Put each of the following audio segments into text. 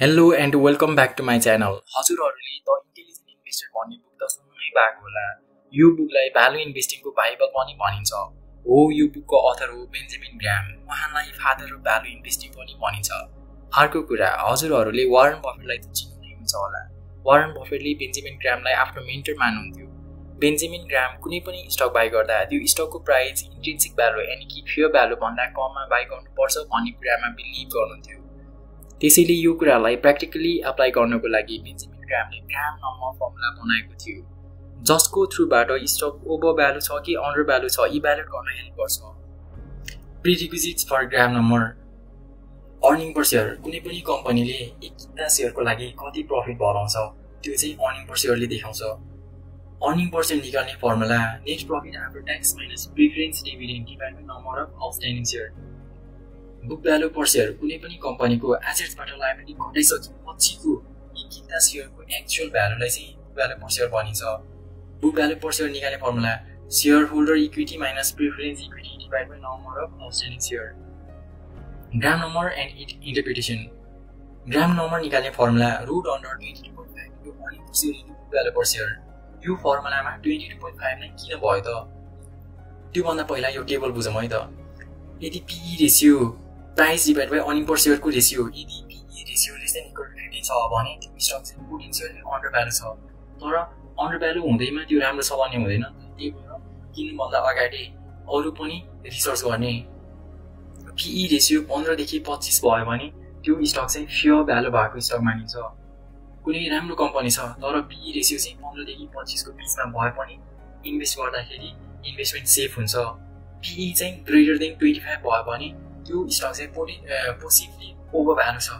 Hello and welcome back to my channel. हजुरहरूले the intelligent investor भन्ने book त सुन्नै भएको होला। यो बुकलाई भ्यालु इन्भेस्टिङको बाइबल पनि भनिन्छ। हो, यो बुकको अथर हो बेन्जामिन ग्राहम। उहाँलाई फादर अफ भ्यालु इन्भेस्टिङ पनि भनिन्छ। अर्को कुरा, हजुरहरूले वारेन बफेटलाई त चिन्नै हुन्छ होला। वारेन बफेटले बेन्जामिन ग्राहमलाई आफ्नो मेन्टर मान्नुहुन्थ्यो। बेन्जामिन ग्राहम कुनै पनि स्टक बाइ गर्दा त्यो स्टकको प्राइस इन्ट्रिन्सिक भ्यालु यानि कि फेयर भ्यालु भन्दा कममा बाइ गर्नुपर्छ भन्ने कुरामा बिलिभ गर्नुहुन्थ्यो। त्यसैले यो कुरालाई प्र्याक्टिकली अप्लाई गर्नको लागि बेन्जामिन ग्राहमले ग्राहम नम्बर फर्मुला बनाएको थियो, जसको थ्रुबाट स्टक ओभर भ्यालु छ कि अन्डर भ्यालु छ इभ्यालुएट गर्न हेल्प गर्छ। Prerequisites for Graham number. Earning per share. कुनै पनि कम्पनीले एक किता सेयरको लागि कति प्रफिट भराउँछ त्यो चाहिँ अर्निङ पर सेयरले देखाउँछ। अर्निङ पर सेयर निकाल्ने formula net profit after tax minus preference dividend divide by number of outstanding share. Book value per share कुनै पनि कम्पनीको एसेट्सबाट लायबिलिटी घटाइसकेपछिको एक किता सेयरको एक्चुअल भ्यालुलाई चाहिँ बुक भ्यालु पर सेयर भनिन्छ। बुक भ्यालु पर सेयर निकाल्ने formula share holder equity minus preference equity divide by number of outstanding share. Graham number and interpretation. Graham number निकाल्ने formula root under 22.5 into earning per share into book value per share. यो फर्मुलामा 22.5 नै किन भयो त? त्योभन्दा पहिला यो टेबल बुझौँ है त। यदि PE ratio price divide by earning per सेयरको रेसियो, यदि PE ratio less than equal to 50 छ भने त्यो स्टक चाहिँ पोटेन्सियली अन्डर भ्यालु छ। तर अन्डर भ्यालु हुँदैमा त्यो राम्रो छ भन्ने हुँदैन। त्यही भएर किन्नुभन्दा अगाडि अरू पनि रिसर्च गर्ने। पीई रेसियो 15 देखि 25 भयो भने त्यो स्टक चाहिँ फेयर भ्यालु भएको स्टक मानिन्छ। कुनै राम्रो कम्पनी छ तर पीई रेसियो चाहिँ 15 देखि 25 को बिचमा भए पनि इन्भेस्ट गर्दाखेरि इन्भेस्टमेन्ट सेफ हुन्छ। पीई चाहिँ ग्रेटर देन 25 भयो भने त्यो स्टक चाहिँ पोसिबली ओभर भ्यालु छ।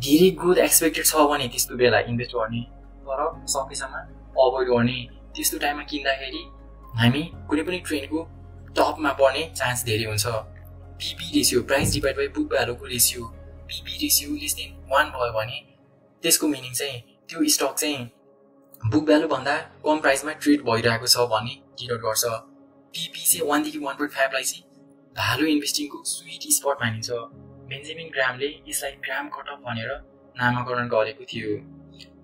धेरै ग्रोथ एक्सपेक्टेड छ भने त्यस्तो बेला इन्भेस्ट गर्ने, तर सकेसम्म अभोइड गर्ने। त्यस्तो टाइममा किन्दाखेरि हामी कुनै पनि ट्रेन्डको टपमा पर्ने चान्स धेरै हुन्छ। PB ratio price divide by book भ्यालुको ratio, PB ratio less than 1 भयो भने त्यसको मिनिङ चाहिँ त्यो स्टक चाहिँ बुक भ्यालु भन्दा कम प्राइसमा ट्रेड भइरहेको छ भन्ने डिनोट गर्छ। पीबी चाहिँ 1 देखि 1.5 लाई चाहिँ भ्यालु इन्भेस्टिङको स्वीट स्पट मानिन्छ। बेन्जामिन ग्राहमले यसलाई ग्राहम कटअफ भनेर नामाकरण गरेको थियो।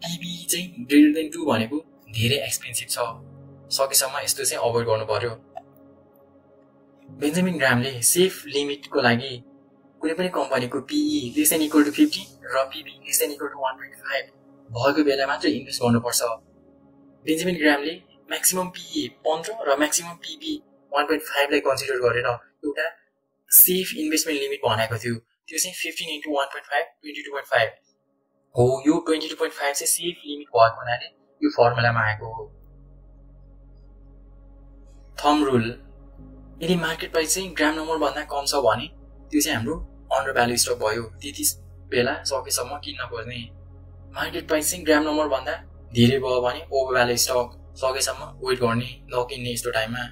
पीबी चाहिँ ग्रेटर देन 2 भनेको धेरै एक्सपेन्सिभ छ, सकेसम्म यस्तो चाहिँ अभोइड गर्नु पर्यो। बेन्जामिन ग्राहमले सेफ लिमिटको लागि कुनै पनि कम्पनीको PE less than equal to 50 र PB less than equal to 1.5 भएको बेला मात्र इन्भेस्ट गर्नुपर्छ। बेन्जामिन ग्राहमले म्याक्सिमम पीई 15 र म्याक्सिमम पीबी 1.5 लाई कन्सिडर गरेर एउटा सेफ इन्भेस्टमेन्ट लिमिट बनाएको थियो। त्यो चाहिँ 15 इन्टु 1.5 22.5 हो। यो 22.5 चाहिँ सेफ लिमिट भएको हुनाले यो फर्मुलामा आएको हो। थम रुल। यदि मार्केट प्राइस चाहिँ ग्राहम नम्बर भन्दा कम छ भने त्यो चाहिँ हाम्रो अन्डर भ्यालु स्टक भयो। त्यति बेला सकेसम्म किन्न खोज्ने। मार्केट प्राइस चाहिँ ग्राहम नम्बर भन्दा धेरै भयो भने ओभर भ्यालु स्टक, सकेसम्म वेट गर्ने, नकिन्ने यस्तो टाइममा।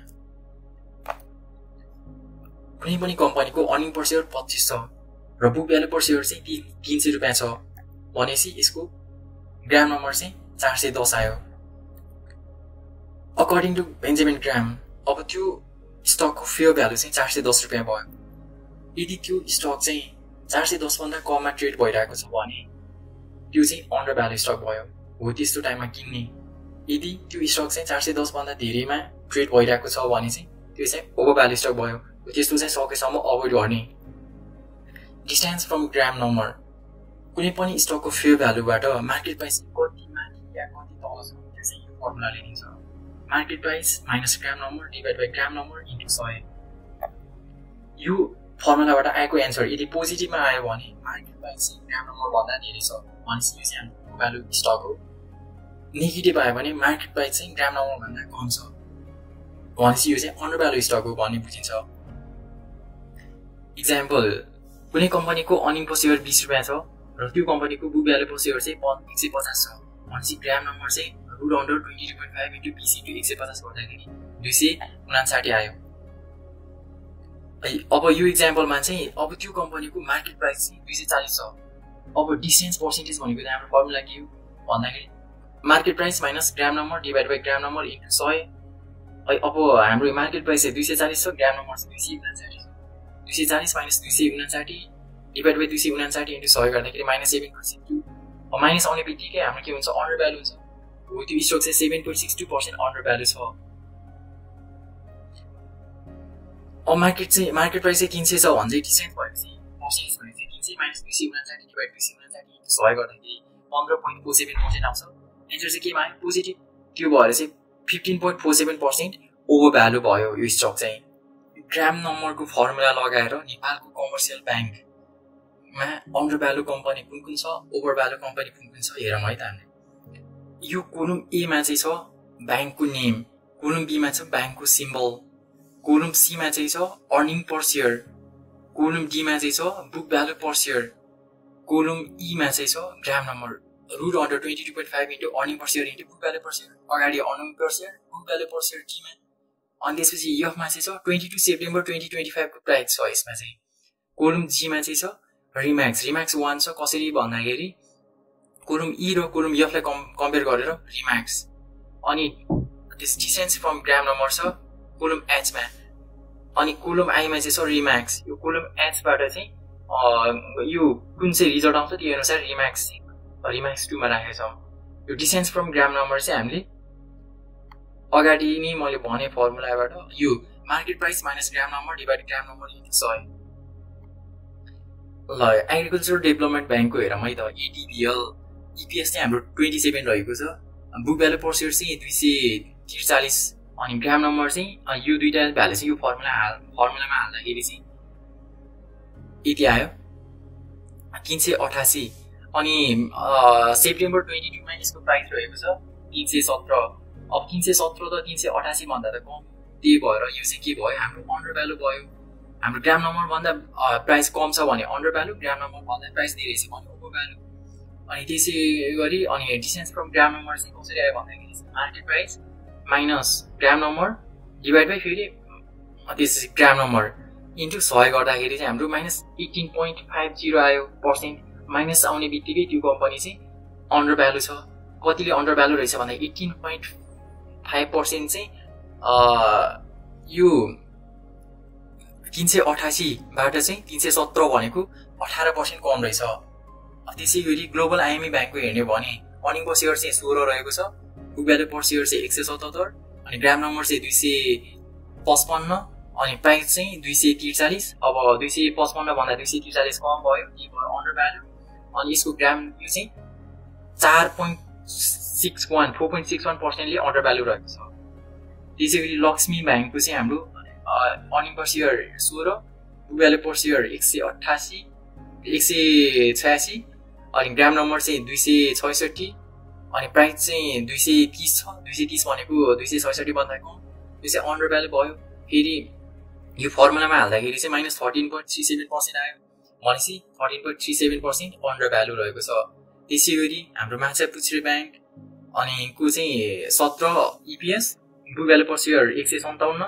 कुनै पनि कम्पनीको अर्निङ पर सेयर 25 छ र बुक भ्यालु पर सेयर चाहिँ 300 रुपियाँ छ भनेपछि यसको ग्राहम नम्बर चाहिँ 410 आयो। अकर्डिङ टु बेन्जामिन ग्राहम अब त्यो स्टकको फेयर भ्यालु चाहिँ 410 रुपियाँ भयो। यदि त्यो स्टक चाहिँ 410 भन्दा कममा ट्रेड भइरहेको छ भने त्यो चाहिँ अन्डर भ्यालु स्टक भयो। हो, त्यस्तो टाइममा किन्ने। यदि त्यो स्टक चाहिँ 410 भन्दा धेरैमा ट्रेड भइरहेको छ भने चाहिँ त्यो चाहिँ ओभर भ्यालु स्टक भयो। त्यस्तो चाहिँ सकेसम्म अभोइड गर्ने। Distance from Graham number. कुनै पनि स्टकको फेयर भ्यालुबाट मार्केट प्राइस कति माथि या कति तल छ त्यो चाहिँ यो फर्मुलाले दिन्छ। Market price minus Graham number divide by Graham number into 100। यो फर्मुलाबाट आएको एन्सर यदि पोजिटिभमा आयो भने मार्केट प्राइस चाहिँ ग्राहम नम्बर भन्दा धेरै छ भनेपछि यो चाहिँ हाम्रो भ्यालु स्टक हो। नेगेटिभ आयो भने मार्केट प्राइस चाहिँ ग्राहम नम्बर भन्दा कम छ भनेपछि यो चाहिँ अन्डर भ्यालु स्टक हो भन्ने बुझिन्छ। इक्जाम्पल, कुनै कम्पनीको अर्निङ पर सेयर 20 रुपियाँ छ र त्यो कम्पनीको बुक भ्यालु पर सेयर चाहिँ 150 छ भनेपछि ग्राहम नम्बर चाहिँ रुट अन्डर 22.5 इन्टु 20 इन्टु 150 गर्दाखेरि 259 आयो। अब यो इक्जाम्पलमा चाहिँ अब त्यो कम्पनीको मार्केट प्राइस चाहिँ 240 छ। अब डिस्टेन्स पर्सेन्टेज भनेको चाहिँ हाम्रो फर्मुला के हो भन्दाखेरि market price minus Graham number divide by Graham number into 100। अब हाम्रो मार्केट प्राइस चाहिँ 240 छ, ग्राहम नम्बर चाहिँ 259 छ। 240 माइनस 259 डिभाइड बाई 259 इन्टु 100 गर्दाखेरि -7.62 माइनस आउने बित्तिकै हाम्रो के हुन्छ अन्डर भ्यालु हुन्छ हो त्यो स्टक चाहिँ 7.62% अन्डर भ्यालु छ अब मार्केट प्राइस चाहिँ 300 छ भन्दै डिसेन्ट भएपछि पर्सेन्टेज भनेपछि 300 माइनस 259 डिभाइड 259 इन्टु 100 गर्दाखेरि 15.47% आउँछ एन्सर चाहिँ केमा आयो पोजिटिभ त्यो भएर चाहिँ 15.47% ओभर भ्यालु भयो यो स्टक चाहिँ ग्राम नम्बरको फर्मुला लगाएर नेपालको कमर्सियल ब्याङ्कमा अन्डर भ्यालु कम्पनी कुन छ ओभर भ्यालु कम्पनी कुन छ हेरौँ है त हामीले यो कोलम ए मा चाहिँ छ ब्याङ्कको नेम कोलम बी मा छ ब्याङ्कको सिम्बल कोलम सी मा चाहिँ छ earning per share column D मा चाहिँ छ book value per share column E मा चाहिँ छ Graham number root under 22.5 into earning per share into book value per share अगाडि earning per share book value per share D मा अनि त्यसपछि एफमा चाहिँ छ 22 सेप्टेम्बर 2025 को प्राइस छ यसमा चाहिँ कोलम जी मा चाहिँ छ रिम्याक्स 1 छ कसरी भन्दाखेरि कोलम ई र कोलम एफ लाई कम्पेयर गरेर रिम्याक्स अनि this distance from gram number छ कोलम एच मा अनि कोलम आई मा चाहिँ छ रिम्याक्स यो कोलम एच बाट चाहिँ यो कुन चाहिँ रिजल्ट आउँछ त्यो अनुसार रिम्याक्स 2 मा राखेको छौं यो डिस्टेन्स फ्रम ग्राम नम्बर चाहिँ हामीले अगाडि नै मैले भने फर्मुलाबाट यो market price minus Graham number divide ग्राम नम्बर इन्टु 100 ल एग्रिकल्चर डेभलपमेन्ट ब्याङ्कको हेरौँ है त एडीबीएल ईपीएस चाहिँ हाम्रो 27 रहेको छ बुक भ्यालु पर सेयर चाहिँ 243 अनि ग्राम नम्बर चाहिँ यो दुईटा भ्यालु चाहिँ यो फर्मुलामा हाल्दाखेरि चाहिँ यति आयो 388 अनि सेप्टेम्बर 22 मा यसको प्राइस रहेको छ 317 अब 317 त 388 भन्दा त कम त्यही भएर यो चाहिँ के भयो हाम्रो अन्डर भ्यालु भयो हाम्रो ग्राम नम्बर भन्दा प्राइस कम छ भने अन्डर भ्यालु ग्राम नम्बर भन्दा प्राइस धेरै छ भने ओभर भ्यालु अनि त्यसै गरी अनि डिस्टेन्स फ्रम ग्राम नम्बर चाहिँ कसरी आयो भन्दाखेरि market price minus Graham number divide by फेरि त्यसपछि ग्राम नम्बर इन्टु 100 गर्दाखेरि चाहिँ हाम्रो -18.50 आयो पर्सेन्ट माइनस आउने बित्तिकै त्यो कम्पनी चाहिँ अन्डर भ्यालु छ कतिले अन्डर भ्यालु रहेछ भन्दा 18.5% चाहिँ यो 388 बाट चाहिँ 317 भनेको 18% कम रहेछ त्यसै गरी ग्लोबल आइएमई ब्याङ्कको हेर्ने भने अर्निङ पर सेयर चाहिँ 16 रहेको छ बुक भ्यालु पर सेयर चाहिँ 177 अनि ग्राम नम्बर चाहिँ 255 अनि प्राइस चाहिँ 243 अब 255 भन्दा 243 कम भयो त्यही भएर अन्डर भ्यालु अनि यसको ग्राम यो चाहिँ 4.61% ले अन्डर भ्यालु रहेको छ त्यसैगरी लक्ष्मी ब्याङ्कको चाहिँ हाम्रो earning per share 16 book value per share 186 अनि ग्राम नम्बर चाहिँ 266 अनि प्राइस चाहिँ 230 छ 230 भनेको 266 भन्दा कम यो चाहिँ अन्डर भ्यालु भयो फेरि यो फर्मुलामा हाल्दाखेरि चाहिँ -13.37% आयो भनेपछि 13.37% अन्डर भ्यालु रहेको छ त्यसैगरी हाम्रो माछापुच्छ्रे ब्याङ्क अनि को चाहिँ 17 EPS book value per share 157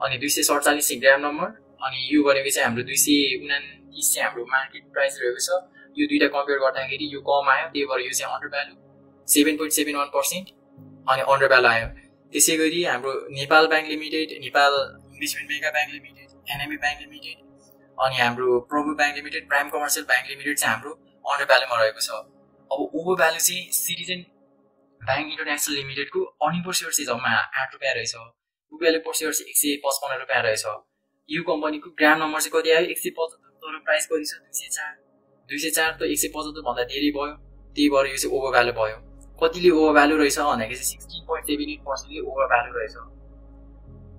अनि 247 ग्राम नम्बर अनि यो भनेको चाहिँ हाम्रो 229 चाहिँ हाम्रो मार्केट प्राइस रहेको छ यो दुईटा कम्पेयर गर्दाखेरि यो कम आयो त्यही भएर यो चाहिँ अन्डर भ्यालु 7.71% अनि अन्डर भ्यालु आयो त्यसैगरी हाम्रो Nepal bank limited Nepal investment mega bank limited NME bank limited अनि हाम्रो Prabhu bank limited prime commercial bank limited चाहिँ हाम्रो अन्डर भ्यालुमा रहेको छ अब ओभर भ्यालु चाहिँ सिटिजन ब्याङ्क इन्टरनेसनल लिमिटेडको अर्निङ पर सेयर चाहिँ जम्मा 8 रुपैयाँ रहेछ बुक भ्यालु पर सेयर चाहिँ 155 रुपैयाँ रहेछ यो कम्पनीको ग्राम नम्बर चाहिँ कति आयो 175 तर प्राइस कति छ 204 त 175 भन्दा धेरै भयो त्यही भएर यो चाहिँ ओभर भ्यालु भयो कतिले ओभर भ्यालु रहेछ भन्दाखेरि चाहिँ 16.78% ले ओभर भ्यालु रहेछ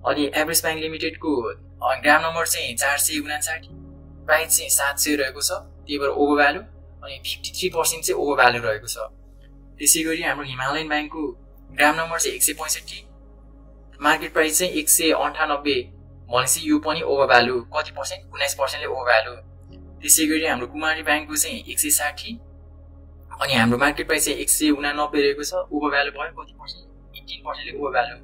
अनि एभरेज ब्याङ्क लिमिटेडको ग्राम नम्बर चाहिँ 459 प्राइस चाहिँ 700 रहेको छ त्यही भएर ओभर भ्यालु अनि 53% चाहिँ ओभर भ्यालु रहेको छ त्यसैगरी हाम्रो हिमालयन ब्याङ्कको ग्राम नम्बर चाहिँ 165 मार्केट प्राइस चाहिँ 198 भनेपछि यो पनि ओभर भ्यालु कति पर्सेन्ट 19% ले ओभर भ्यालु त्यसैगरी हाम्रो कुमारी ब्याङ्कको चाहिँ 160 अनि हाम्रो मार्केट प्राइस चाहिँ 189 रहेको छ ओभर भ्यालु भयो कति पर्सेन्ट 18% ले ओभर भ्यालु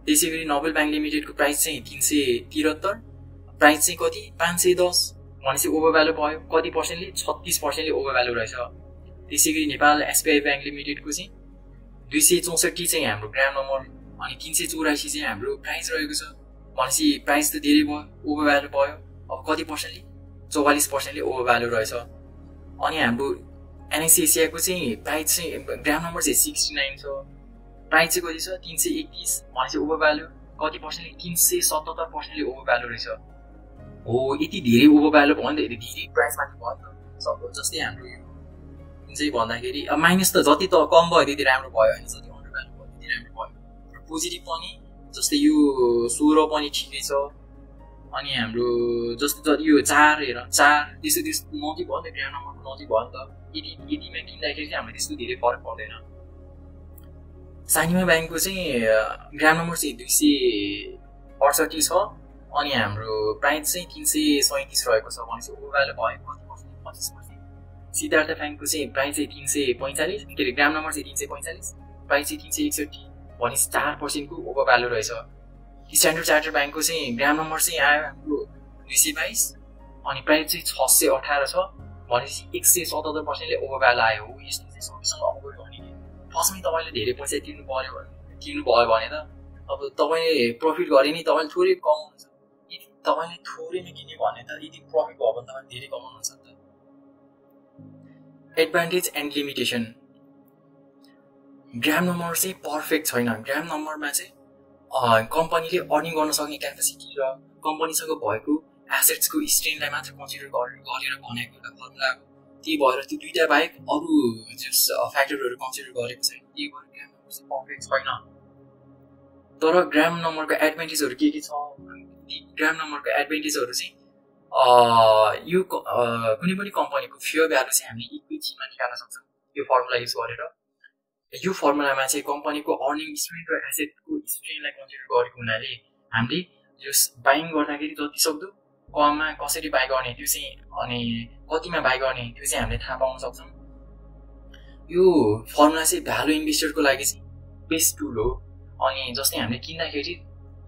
त्यसैगरी नोबल ब्याङ्क लिमिटेडको प्राइस चाहिँ 373 प्राइस चाहिँ कति 510 भनेपछि ओभर भ्यालु भयो कति पर्सेन्टले 36% ले ओभर भ्यालु रहेछ त्यसैगरी नेपाल एसबीआई ब्याङ्क लिमिटेडको चाहिँ 264 चाहिँ हाम्रो ग्राम नम्बर अनि 384 चाहिँ हाम्रो प्राइस रहेको छ भनेपछि प्राइस त धेरै भयो ओभर भ्यालु भयो अब कति पर्सेन्टले 44% ओभर भ्यालु रहेछ। अनि हाम्रो एनएससी एसियाको चाहिँ प्राइस चाहिँ ग्राम नम्बर चाहिँ 69 छ, प्राइस चाहिँ कति छ 331 भनेपछि ओभर भ्यालु कति पर्सेन्टले 377% ओभर भ्यालु रहेछ। हो यति धेरै ओभर भ्यालु भयो नि त, धेरै प्राइस माथि भयो नि त सब। जस्तै हाम्रो यो जुन चाहिँ भन्दाखेरि माइनस त जति त कम भयो त्यति राम्रो भयो होइन, जति अन्डर भ्यालु भयो त्यति राम्रो भयो। र पोजिटिभ पनि जस्तै यो 16 पनि ठिकै छ। अनि हाम्रो जस्तो यो 4 हेर 4 त्यस्तो नजिक भयो नि त, ग्राम नम्बरको नजिक भयो नि त। यतिमा किन्दाखेरि चाहिँ हामीलाई त्यस्तो धेरै फरक पर्दैन। सानिमा ब्याङ्कको चाहिँ ग्राम नम्बर चाहिँ 268 छ अनि हाम्रो प्राइस चाहिँ 337 रहेको छ भनेपछि ओभर भ्यालु भयो कति पर्सेन्ट 25%। सिद्धार्थ ब्याङ्कको चाहिँ प्राइस चाहिँ 345 के अरे ग्राम नम्बर चाहिँ 345 प्राइस चाहिँ 361 भनेपछि 4% को ओभर भ्यालु रहेछ। स्ट्यान्डर्ड चार्टर्ड ब्याङ्कको चाहिँ ग्राम नम्बर चाहिँ आयो हाम्रो 222 अनि प्राइस चाहिँ 618 छ भनेपछि 177% ले ओभर भ्यालु आयो। हो यस्तो चाहिँ सकेसम्म अभोइड गर्ने। फर्स्टमै तपाईँले धेरै पैसा तिर्नु भयो भने त अब तपाईँले प्रफिट गरे नि तपाईँले थोरै कमाउनुहुन्छ। यदि तपाईँले थोरैमा किन्यो भने त यदि प्रफिट भयो भने तपाईँले धेरै कमाउनुहुन्छ नि त। Advantage and limitation. Gram number चाहिँ पर्फेक्ट छैन। ग्राम नम्बरमा चाहिँ कम्पनीले अर्निङ गर्न सक्ने क्यापेसिटी र कम्पनीसँग भएको एसेट्सको स्ट्रेन्थलाई मात्र कन्सिडर गरेर बनाएको एउटा फर्मुला हो। त्यही भएर त्यो दुईटा बाहेक अरू जस फ्याक्टरहरू कन्सिडर गरेको छैन। त्यही भएर ग्राम नम्बर चाहिँ पर्फेक्ट छैन। तर ग्राम नम्बरको एडभान्टेजहरू के छ? ग्राम नम्बरको एडभान्टेजहरू चाहिँ यो कुनै पनि कम्पनीको फेयर भ्यालु चाहिँ हामीले इक्विटीमा निकाल्न सक्छौँ यो फर्मुला युज गरेर। यो फर्मुलामा चाहिँ कम्पनीको अर्निङ स्ट्रेन्थ र एसेटको स्ट्रेन्थलाई कन्सिडर गरेको हुनाले हामीले जस बाइङ गर्दाखेरि जति सक्दो कममा कसरी बाइ गर्ने त्यो चाहिँ अनि कतिमा बाइ गर्ने त्यो चाहिँ हामीले थाहा पाउन सक्छौँ। यो फर्मुला चाहिँ भ्यालु इन्भेस्टरको लागि चाहिँ बेस्ट टुल हो। अनि जस्तै हामीले किन्दाखेरि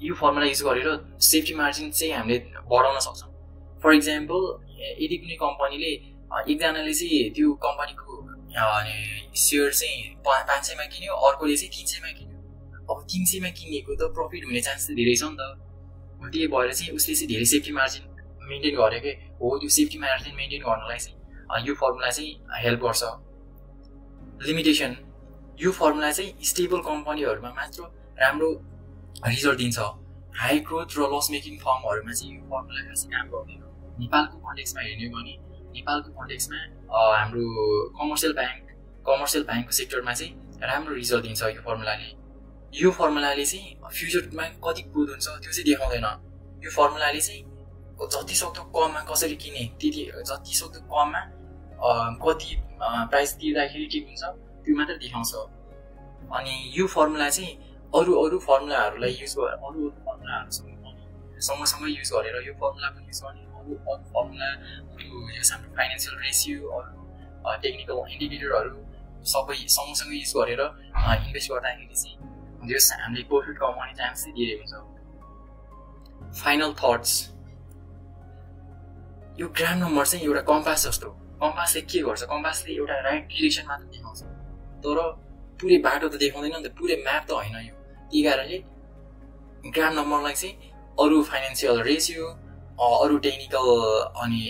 यो फर्मुला युज गरेर सेफ्टी मार्जिन चाहिँ हामीले बढाउन सक्छौँ। फर इक्जाम्पल यदि कुनै कम्पनीले एकजनाले चाहिँ त्यो कम्पनीको सेयर चाहिँ 500 मा किन्यो अर्कोले चाहिँ 300 मा किन्यो। अब 300 मा किनेको त प्रफिट हुने चान्स त धेरै छ नि त। त्यही भएर चाहिँ उसले चाहिँ धेरै सेफ्टी मार्जिन मेन्टेन गरेकै हो। त्यो सेफ्टी मार्जिन मेन्टेन गर्नलाई चाहिँ यो फर्मुला चाहिँ हेल्प गर्छ। लिमिटेसन। यो फर्मुला चाहिँ स्टेबल कम्पनीहरूमा मात्र राम्रो रिजल्ट दिन्छ। हाई ग्रोथ र लस मेकिङ फर्महरूमा चाहिँ यो फर्मुला खासै काम गर्दैन। नेपालको कन्टेक्समा हेर्ने भने नेपालको कन्टेक्समा हाम्रो कमर्सियल ब्याङ्कको सेक्टरमा चाहिँ राम्रो रिजल्ट दिन्छ यो फर्मुलाले। यो फर्मुलाले चाहिँ फ्युचरमा कति ग्रोथ हुन्छ त्यो चाहिँ देखाउँदैन। यो फर्मुलाले चाहिँ जति सक्दो कममा कसरी किने त्यति जति सक्दो कममा कति प्राइस तिर्दाखेरि ठिक हुन्छ त्यो मात्र देखाउँछ। अनि यो फर्मुला चाहिँ अरू फर्मुलाहरूलाई युज गरेर अरू फर्मुलाहरूसँग सँगसँगै युज गरेर यो फर्मुला पनि युज गर्ने अरू फर्मुलाहरू जस हाम्रो फाइनेन्सियल रेसियो अरू टेक्निकल इन्डिकेटरहरू सबै सँगसँगै युज गरेर इन्भेस्ट गर्दाखेरि चाहिँ जस हामीले प्रफिट कमाउने चान्स चाहिँ धेरै हुन्छ। Final thoughts. यो ग्राम नम्बर चाहिँ एउटा कम्पास जस्तो। कम्पासले के गर्छ? कम्पासले एउटा राइट डिरेक्सन मात्र देखाउँछ तर पुरै बाटो त देखाउँदैन नि त, पुरै म्याप त होइन यो। त्यही कारणले ग्राम नम्बरलाई चाहिँ अरू फाइनेन्सियल रेसियो अरू टेक्निकल अनि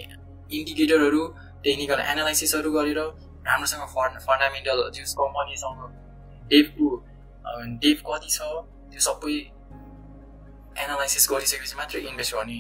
इन्डिकेटरहरू टेक्निकल एनालाइसिसहरू गरेर राम्रोसँग फन्डामेन्टल जस कम्पनीसँग डेप कति छ त्यो सबै एनालाइसिस गरिसकेपछि मात्र इन्भेस्ट गर्ने।